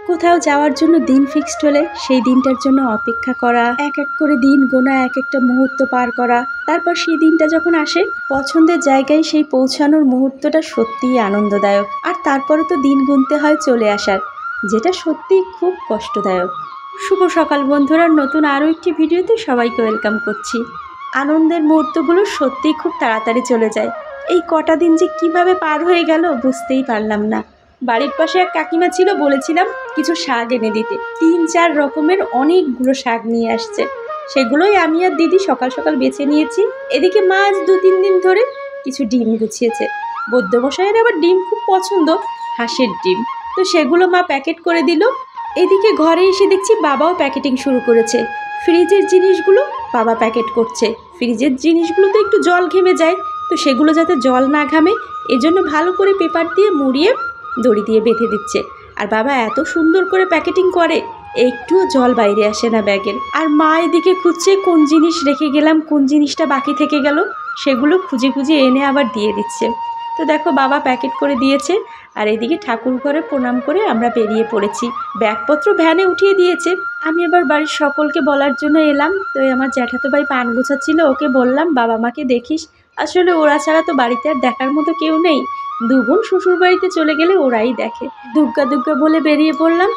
কোথাও যাওয়ার জন্য দিন ফিক্সড হলে সেই দিনটার জন্য অপেক্ষা করা, এক এক করে দিন গোনা, এক একটা মুহূর্ত পার করা, তারপর সেই দিনটা যখন আসে পছন্দের জায়গায় সেই পৌঁছানোর মুহূর্তটা সত্যিই আনন্দদায়ক। আর তারপরে তো দিন গুনতে হয় চলে আসার, যেটা সত্যিই খুব কষ্টদায়ক। শুভ সকাল বন্ধুরা, নতুন আরও একটি ভিডিওতে সবাইকে ওয়েলকাম করছি। আনন্দের মুহূর্তগুলো সত্যিই খুব তাড়াতাড়ি চলে যায়। এই কটা দিন যে কিভাবে পার হয়ে গেল বুঝতেই পারলাম না। বাড়ির পাশে এক কাকিমা ছিল, বলেছিলাম কিছু শাক এনে দিতে। 3-4 রকমের অনেকগুলো শাক নিয়ে আসছে, সেগুলোই আমি আর দিদি সকাল সকাল বেছে নিয়েছি। এদিকে মা আজ 2-3 দিন ধরে কিছু ডিম গুছিয়েছে। বৈদ্যমশাইয়ের আবার ডিম খুব পছন্দ, হাঁসের ডিম, তো সেগুলো মা প্যাকেট করে দিল। এদিকে ঘরে এসে দেখছি বাবাও প্যাকেটিং শুরু করেছে। ফ্রিজের জিনিসগুলো বাবা প্যাকেট করছে। ফ্রিজের জিনিসগুলো তো একটু জল ঘেমে যায়, তো সেগুলো যাতে জল না ঘামে এজন্য ভালো করে পেপার দিয়ে মুড়িয়ে দড়ি দিয়ে বেঁধে দিচ্ছে। আর বাবা এত সুন্দর করে প্যাকেটিং করে, একটুও জল বাইরে আসে না ব্যাগের। আর মা এদিকে খুঁজছে কোন জিনিস রেখে গেলাম, কোন জিনিসটা বাকি থেকে গেল, সেগুলো খুঁজে খুঁজে এনে আবার দিয়ে দিচ্ছে। তো দেখো বাবা প্যাকেট করে দিয়েছে, আর এদিকে ঠাকুর ঘরে প্রণাম করে আমরা বেরিয়ে পড়েছি। ব্যাগপত্র ভ্যানে উঠিয়ে দিয়েছে। আমি আবার বাড়ির সকলকে বলার জন্য এলাম। তো আমার জ্যাঠাতো ভাই পান গোছাচ্ছিল, ওকে বললাম বাবা মাকে দেখিস, আসলে ওরা ছাড়া তো বাড়িতে আর দেখার মতো কেউ নেই। 2 বোন শ্বশুর বাড়িতে চলে গেলে ওরাই দেখে। দুগ্গা দুগ্গা বলে বেরিয়ে পড়লাম।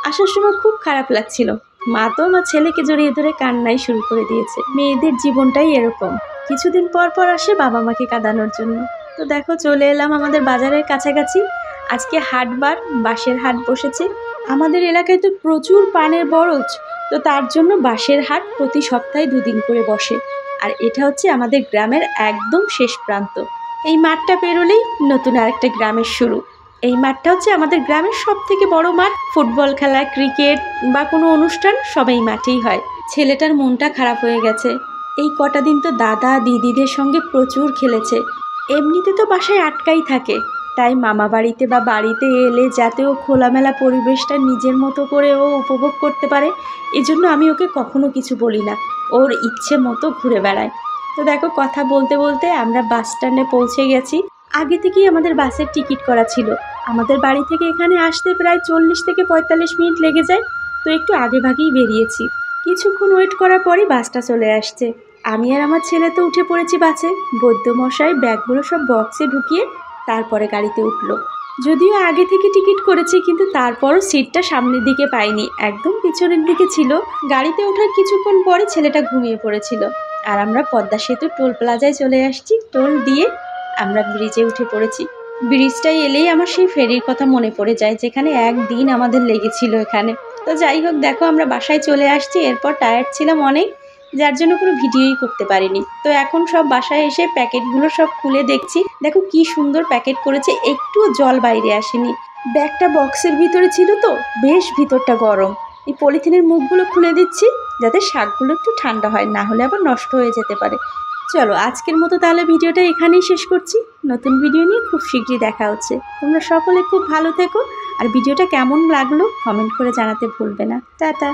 আসার সময় খুব খারাপ লাগছিল। মা তো আমার ছেলেকে জড়িয়ে ধরে কান্নাই শুরু করে দিয়েছে। মেয়েদের জীবনটাই এরকম, কিছুদিন পর পর আসে বাবা মাকে কাঁদানোর জন্য। তো দেখো চলে এলাম আমাদের বাজারের কাছাকাছি। আজকে হাটবার, বাঁশের হাট বসেছে। আমাদের এলাকায় তো প্রচুর পানের বরজ, তো তার জন্য বাঁশের হাট প্রতি সপ্তাহে 2 দিন করে বসে। আর এটা হচ্ছে আমাদের গ্রামের একদম শেষ প্রান্ত। এই মাঠটা পেরোলেই নতুন আরেকটা গ্রামের শুরু। এই মাঠটা হচ্ছে আমাদের গ্রামের সবথেকে বড় মাঠ। ফুটবল খেলা, ক্রিকেট বা কোনো অনুষ্ঠান সব এই মাঠেই হয়। ছেলেটার মনটা খারাপ হয়ে গেছে। এই কটা দিন তো দাদা দিদিদের সঙ্গে প্রচুর খেলেছে। এমনিতে তো বাসায় আটকাই থাকে, তাই মামা বাড়িতে বা বাড়িতে এলে যাতে ও খোলামেলা পরিবেশটা নিজের মতো করে ও উপভোগ করতে পারে, এজন্য আমি ওকে কখনো কিছু বলি না, ওর ইচ্ছে মতো ঘুরে বেড়ায়। তো দেখো কথা বলতে বলতে আমরা বাস স্ট্যান্ডে পৌঁছে গেছি। আগে থেকেই আমাদের বাসের টিকিট করা ছিল। আমাদের বাড়ি থেকে এখানে আসতে প্রায় 40 থেকে 45 মিনিট লেগে যায়, তো একটু আগে ভাগেই বেরিয়েছি। কিছুক্ষণ ওয়েট করার পরই বাসটা চলে আসছে। আমি আর আমার ছেলে তো উঠে পড়েছি বাসে। বৈদ্যমশাই ব্যাগগুলো সব বক্সে ঢুকিয়ে তারপরে গাড়িতে উঠলো। যদিও আগে থেকে টিকিট করেছি, কিন্তু তারপরও সিটটা সামনের দিকে পাইনি, একদম পিছনের দিকে ছিল। গাড়িতে ওঠার কিছুক্ষণ পরে ছেলেটা ঘুমিয়ে পড়েছিল। আর আমরা পদ্মা সেতু টোল প্লাজায় চলে আসছি। টোল দিয়ে আমরা ব্রিজে উঠে পড়েছি। ব্রিজটাই এলেই আমার সেই ফেরির কথা মনে পড়ে যায়, যেখানে একদিন আমাদের লেগেছিল এখানে। তো যাই হোক, দেখো আমরা বাসায় চলে আসছি। এরপর টায়ার্ড ছিলাম অনেক, যার জন্য কোনো ভিডিওই করতে পারিনি। তো এখন সব বাসায় এসে প্যাকেটগুলো সব খুলে দেখছি। দেখো কি সুন্দর প্যাকেট করেছে, একটুও জল বাইরে আসেনি। ব্যাগটা বক্সের ভিতরে ছিল তো বেশ ভিতরটা গরম। এই পলিথিনের মুখগুলো খুলে দিচ্ছি যাতে শাকগুলো একটু ঠান্ডা হয়, না হলে আবার নষ্ট হয়ে যেতে পারে। চলো আজকের মতো তাহলে ভিডিওটা এখানেই শেষ করছি। নতুন ভিডিও নিয়ে খুব শীঘ্রই দেখা হচ্ছে। তোমরা সকলে খুব ভালো থেকো, আর ভিডিওটা কেমন লাগলো কমেন্ট করে জানাতে ভুলবে না। টাটা।